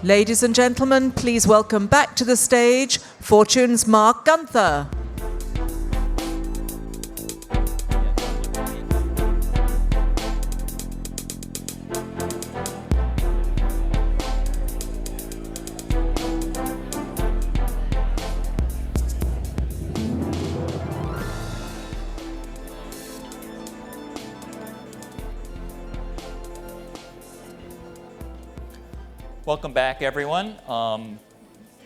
Ladies and gentlemen, please welcome back to the stage Fortune's Marc Gunther. Welcome back, everyone.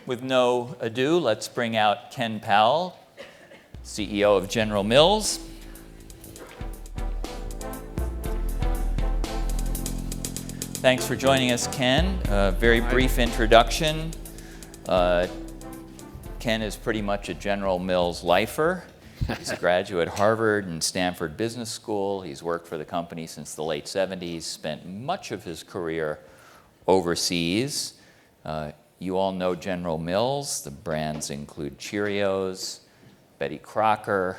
With no ado, let's bring out Ken Powell, CEO of General Mills. Thanks for joining us, Ken. Very brief introduction. Ken is pretty much a General Mills lifer. He's a graduate at Harvard and Stanford Business School. He's worked for the company since the late 70s, spent much of his career overseas. You all know General Mills. The brands include Cheerios, Betty Crocker,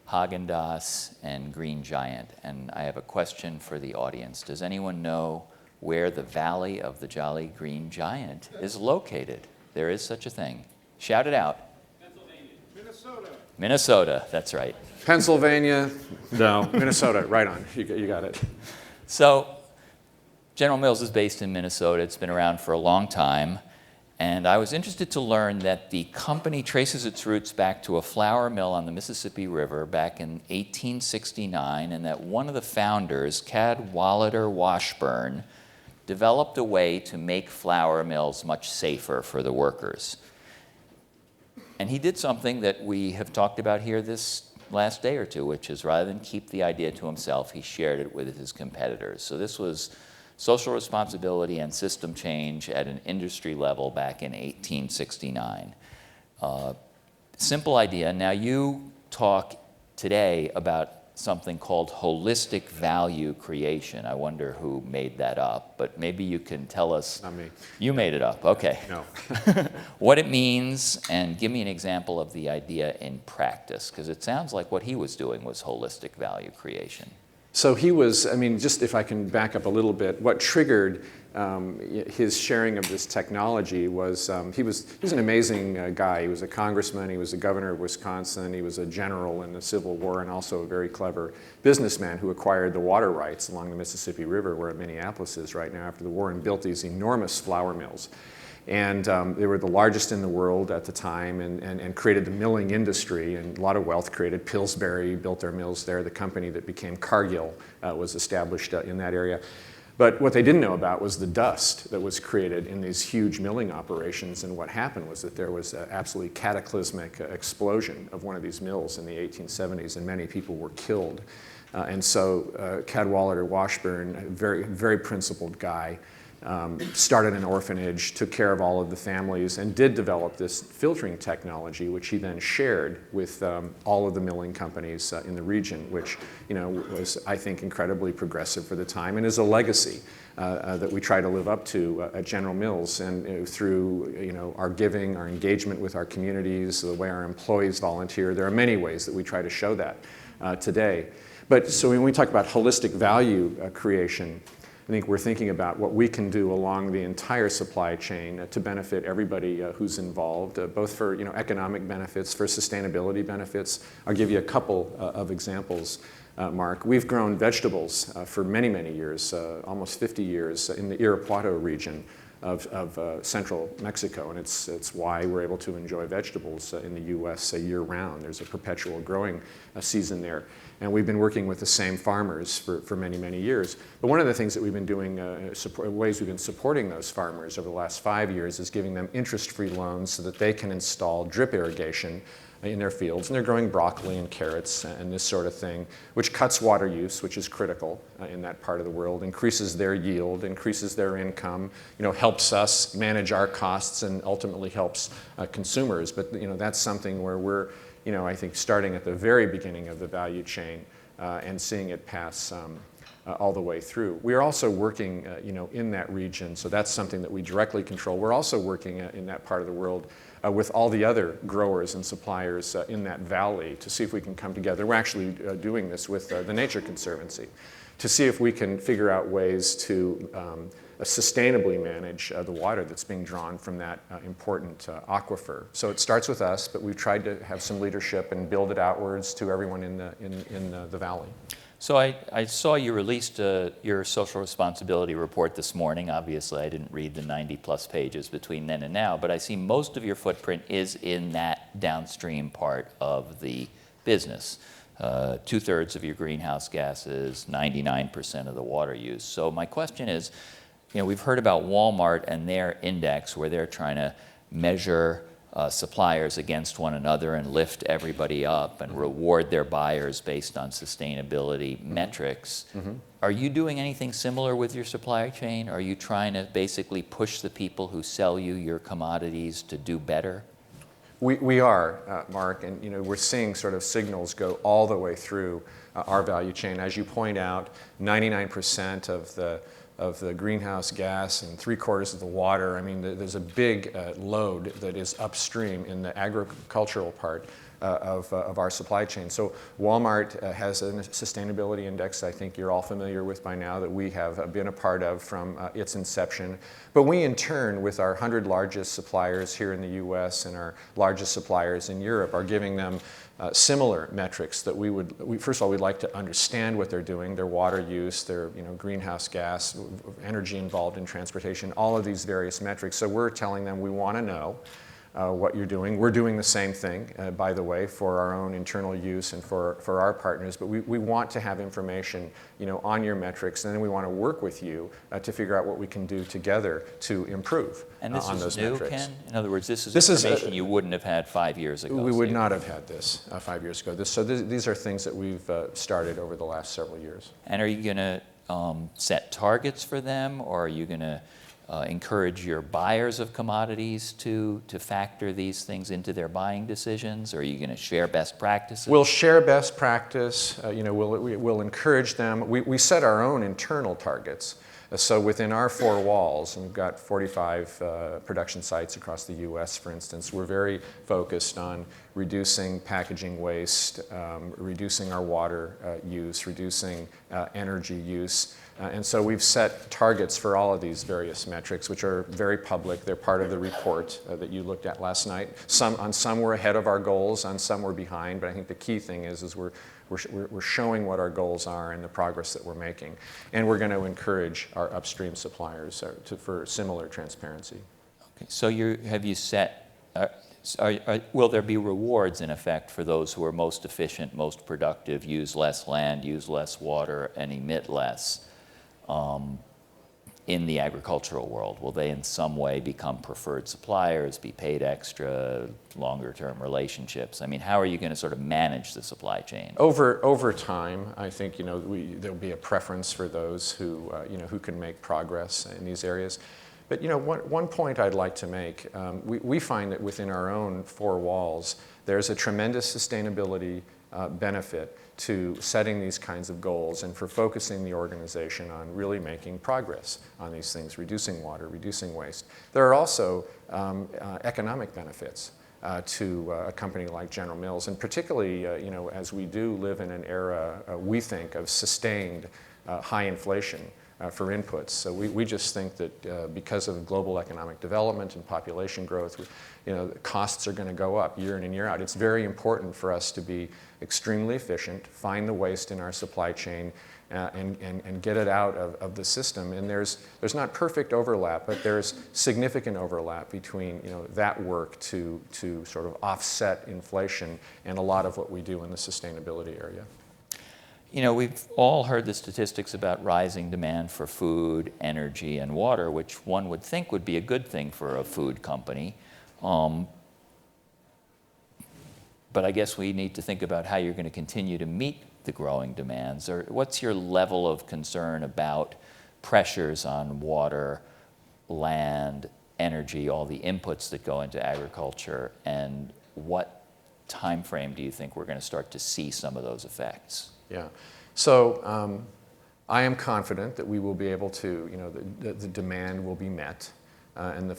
Haagen-Dazs, and Green Giant. And I have a question for the audience. Does anyone know where the Valley of the Jolly Green Giant is located? There is such a thing. Shout it out. Pennsylvania. Minnesota. Minnesota, that's right. Pennsylvania, no, Minnesota, right on, you got it. So General Mills is based in Minnesota. It's been around for a long time. And I was interested to learn that the company traces its roots back to a flour mill on the Mississippi River back in 1869, and that one of the founders, Cadwallader Washburn, developed a way to make flour mills much safer for the workers. And he did something that we have talked about here this last day or two, which is rather than keep the idea to himself, he shared it with his competitors. So this was social responsibility and system change at an industry level back in 1869. Simple idea. Now you talk today about something called holistic value creation. I wonder who made that up, but maybe you can tell us. Not me. You made it up, okay. No. What it means, and give me an example of the idea in practice, because it sounds like what he was doing was holistic value creation. So he was, just if I can back up a little bit, what triggered his sharing of this technology was, he was an amazing guy. He was a congressman, he was a governor of Wisconsin, he was a general in the Civil War, and also a very clever businessman who acquired the water rights along the Mississippi River, where Minneapolis is right now after the war, and built these enormous flour mills. And they were the largest in the world at the time, and created the milling industry, and a lot of wealth created. Pillsbury built their mills there. The company that became Cargill was established in that area. But what they didn't know about was the dust that was created in these huge milling operations. And what happened was that there was an absolutely cataclysmic explosion of one of these mills in the 1870s, and many people were killed. And so Cadwallader Washburn, a very, very principled guy, started an orphanage, took care of all of the families, and did develop this filtering technology, which he then shared with all of the milling companies in the region, which was, I think, incredibly progressive for the time, and is a legacy that we try to live up to at General Mills, and through our giving, our engagement with our communities, the way our employees volunteer. There are many ways that we try to show that today. But so when we talk about holistic value creation, I think we're thinking about what we can do along the entire supply chain to benefit everybody who's involved, both for economic benefits, for sustainability benefits. I'll give you a couple of examples, Marc. We've grown vegetables for many, many years, almost 50 years, in the Irapuato region of central Mexico, and it's why we're able to enjoy vegetables in the U.S. Year-round. There's a perpetual growing season there. And we've been working with the same farmers for many, many years. But one of the things that we've been doing, ways we've been supporting those farmers over the last 5 years, is giving them interest-free loans so that they can install drip irrigation in their fields. And they're growing broccoli and carrots and this sort of thing, which cuts water use, which is critical in that part of the world, increases their yield, increases their income, helps us manage our costs, and ultimately helps consumers. But that's something where we're I think starting at the very beginning of the value chain and seeing it pass all the way through. We are also working, in that region, so that's something that we directly control. We're also working in that part of the world with all the other growers and suppliers in that valley to see if we can come together. We're actually doing this with the Nature Conservancy to see if we can figure out ways to sustainably manage the water that's being drawn from that important aquifer. So it starts with us, but we've tried to have some leadership and build it outwards to everyone in the valley. So I saw you released your social responsibility report this morning. Obviously, I didn't read the 90-plus pages between then and now, but I see most of your footprint is in that downstream part of the business. 2/3 of your greenhouse gases, 99% of the water use. So my question is, we've heard about Walmart and their index where they're trying to measure suppliers against one another and lift everybody up and reward their buyers based on sustainability metrics. Are you doing anything similar with your supply chain? Are you trying to basically push the people who sell you your commodities to do better? We are, Mark, and we're seeing sort of signals go all the way through our value chain. As you point out, 99% of the greenhouse gas and 3/4 of the water. I mean, there's a big load that is upstream in the agricultural part of our supply chain. So Walmart has a sustainability index I think you're all familiar with by now that we have been a part of from its inception. But we in turn, with our 100 largest suppliers here in the US and our largest suppliers in Europe, are giving them similar metrics that first of all, we'd like to understand what they're doing, their water use, their greenhouse gas, energy involved in transportation, all of these various metrics. So we're telling them we want to know what you're doing. We're doing the same thing, by the way, for our own internal use and for our partners. But we want to have information, on your metrics, and then we want to work with you to figure out what we can do together to improve on those metrics. And this is new, Ken? In other words, this is information you wouldn't have had 5 years ago. We would not have had this 5 years ago. These are things that we've started over the last several years. And are you going to set targets for them, or are you going to encourage your buyers of commodities to factor these things into their buying decisions? Or are you going to share best practices? We'll share best practice. We'll encourage them. We set our own internal targets. So within our four walls, and we've got 45 production sites across the U.S., for instance, we're very focused on reducing packaging waste, reducing our water use, reducing energy use. And so we've set targets for all of these various metrics, which are very public. They're part of the report that you looked at last night. On some we're ahead of our goals, on some we're behind. But I think the key thing is we're showing what our goals are and the progress that we're making. And we're going to encourage our upstream suppliers for similar transparency. Okay. So have you set, will there be rewards in effect for those who are most efficient, most productive, use less land, use less water, and emit less? In the agricultural world? Will they in some way become preferred suppliers, be paid extra, longer-term relationships? I mean, how are you going to sort of manage the supply chain? Over time, I think there'll be a preference for those who can make progress in these areas. But one point I'd like to make, we find that within our own four walls, there's a tremendous sustainability benefit to setting these kinds of goals and for focusing the organization on really making progress on these things, reducing water, reducing waste. There are also economic benefits to a company like General Mills, and particularly as we do live in an era, we think, of sustained high inflation for inputs. So we just think that because of global economic development and population growth, costs are going to go up year in and year out. It's very important for us to be extremely efficient, find the waste in our supply chain, and get it out of the system. And there's not perfect overlap, but there's significant overlap between that work to sort of offset inflation and a lot of what we do in the sustainability area. We've all heard the statistics about rising demand for food, energy, and water, which one would think would be a good thing for a food company. But I guess we need to think about how you're going to continue to meet the growing demands. Or what's your level of concern about pressures on water, land, energy, all the inputs that go into agriculture, and what time frame do you think we're going to start to see some of those effects? Yeah. So I am confident that we will be able to, the demand will be met, and the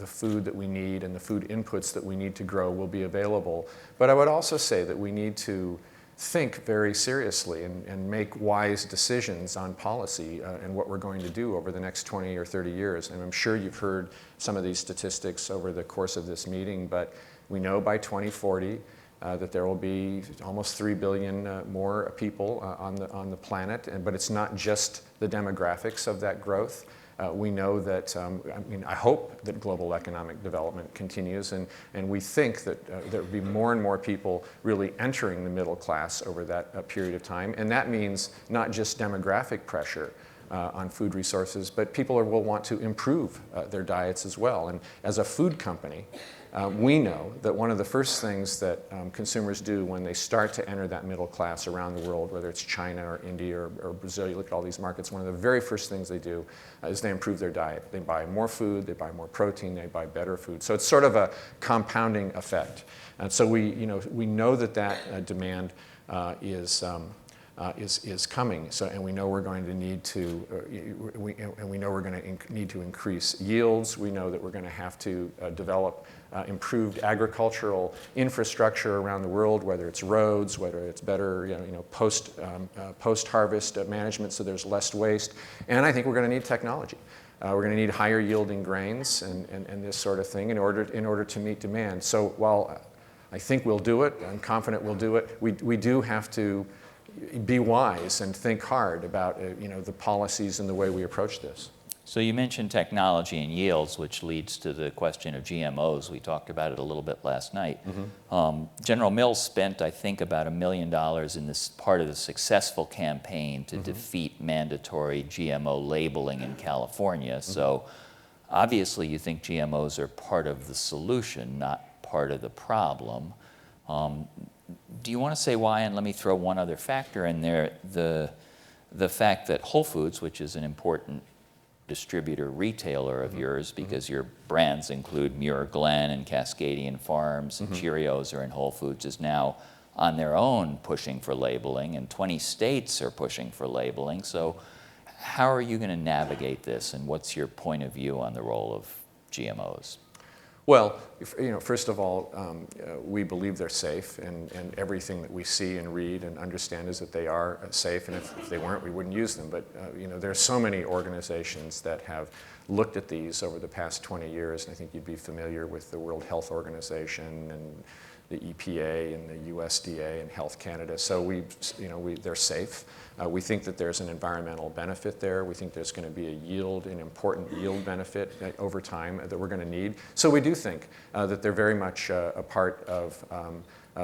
food that we need and the food inputs that we need to grow will be available. But I would also say that we need to think very seriously and make wise decisions on policy and what we're going to do over the next 20 or 30 years. And I'm sure you've heard some of these statistics over the course of this meeting, but we know by 2040 that there will be almost 3 billion more people on the planet, but it's not just the demographics of that growth. We know that, I hope that global economic development continues, and we think that there will be more and more people really entering the middle class over that period of time. And that means not just demographic pressure on food resources, but people will want to improve their diets as well. And as a food company, we know that one of the first things that consumers do when they start to enter that middle class around the world, whether it's China or India or Brazil, you look at all these markets, one of the very first things they do is they improve their diet. They buy more food, they buy more protein, they buy better food. So it's sort of a compounding effect. And so we know that demand is coming. So, and we know we're going to need to, we know we're going to need to increase yields. We know that we're going to have to develop improved agricultural infrastructure around the world, whether it's roads, whether it's better, post-harvest management, so there's less waste. And I think we're going to need technology. We're going to need higher yielding grains and this sort of thing in order to meet demand. So while I think we'll do it, I'm confident we'll do it, we do have to be wise and think hard about the policies and the way we approach this. So you mentioned technology and yields, which leads to the question of GMOs. We talked about it a little bit last night. Mm-hmm. General Mills spent, I think, about $1 million in this part of the successful campaign to defeat mandatory GMO labeling in California. Mm-hmm. So obviously you think GMOs are part of the solution, not part of the problem. Do you want to say why? And let me throw one other factor in there, the fact that Whole Foods, which is an important distributor retailer of yours, because your brands include Muir Glen and Cascadian Farms and Cheerios are in Whole Foods, is now on their own pushing for labeling, and 20 states are pushing for labeling. So how are you going to navigate this, and what's your point of view on the role of GMOs? Well, first of all, we believe they're safe, and everything that we see and read and understand is that they are safe, and if they weren't, we wouldn't use them. But there are so many organizations that have looked at these over the past 20 years, and I think you'd be familiar with the World Health Organization and the EPA and the USDA and Health Canada. So they're safe. We think that there's an environmental benefit there. We think there's going to be an important yield benefit over time that we're going to need. So we do think that they're very much a part of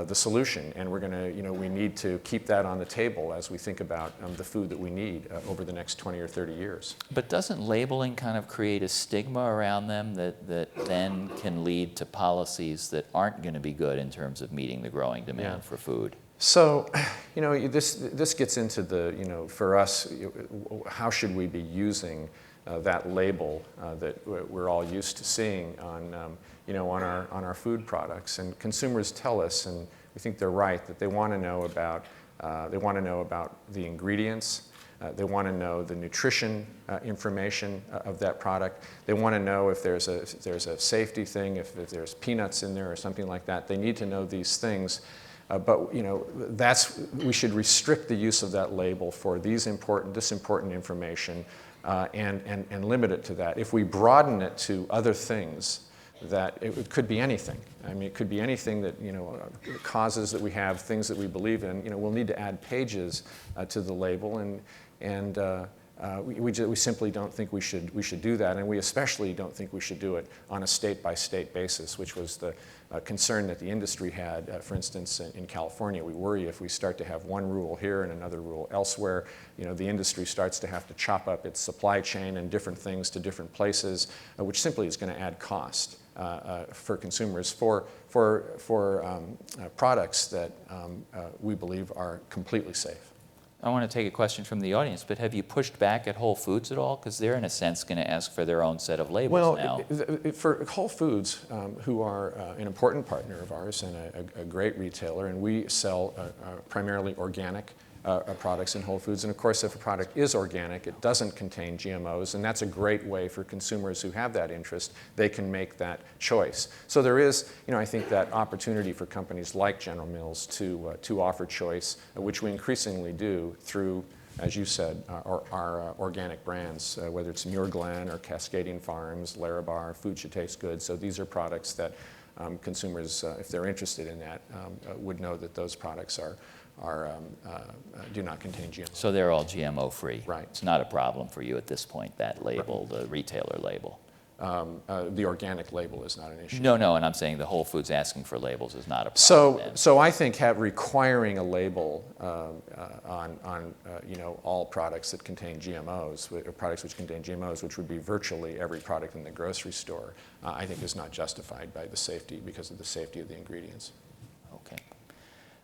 the solution, and we're going to, we need to keep that on the table as we think about the food that we need over the next 20 or 30 years. But doesn't labeling kind of create a stigma around them that then can lead to policies that aren't going to be good in terms of meeting the growing demand for food? So, this gets into the, for us, how should we be using that label that we're all used to seeing on, on our food products? And consumers tell us, and we think they're right, that they want to know about the ingredients. They want to know the nutrition information of that product. They want to know if there's a safety thing, if there's peanuts in there or something like that. They need to know these things. But we should restrict the use of that label for this important information and limit it to that. If we broaden it to other things, that it could be anything. I mean, it could be anything that causes that we have, things that we believe in. We'll need to add pages to the label, and we simply don't think we should do that, and we especially don't think we should do it on a state-by-state basis, which was the concern that the industry had. For instance, in California, we worry if we start to have one rule here and another rule elsewhere, the industry starts to have to chop up its supply chain and different things to different places, which simply is going to add cost for consumers for products that we believe are completely safe. I want to take a question from the audience, but have you pushed back at Whole Foods at all? Because they're, in a sense, going to ask for their own set of labels now. Well, for Whole Foods, who are an important partner of ours and a great retailer, and we sell primarily organic products in Whole Foods. And of course, if a product is organic, it doesn't contain GMOs, and that's a great way for consumers who have that interest. They can make that choice. So there is, I think, that opportunity for companies like General Mills to offer choice, which we increasingly do through, as you said, our organic brands, whether it's Muir Glen or Cascading Farms, Larabar, Food Should Taste Good. So these are products that consumers, if they're interested in that, would know that those products do not contain GMO. So they're all GMO free. Right. It's not a problem for you at this point, that label, the retailer label. The organic label is not an issue. No, and I'm saying the Whole Foods asking for labels is not a problem. So I think requiring a label on all products that contain GMOs, or products which contain GMOs, which would be virtually every product in the grocery store, I think is not justified by the safety, because of the safety of the ingredients. Okay.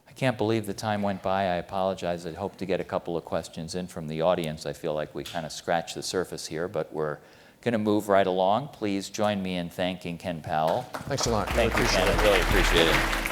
I can't believe the time went by. I apologize. I hope to get a couple of questions in from the audience. I feel like we kind of scratched the surface here, but we're going to move right along. Please join me in thanking Ken Powell. Thanks a lot. Thank you, Ken. I really appreciate it.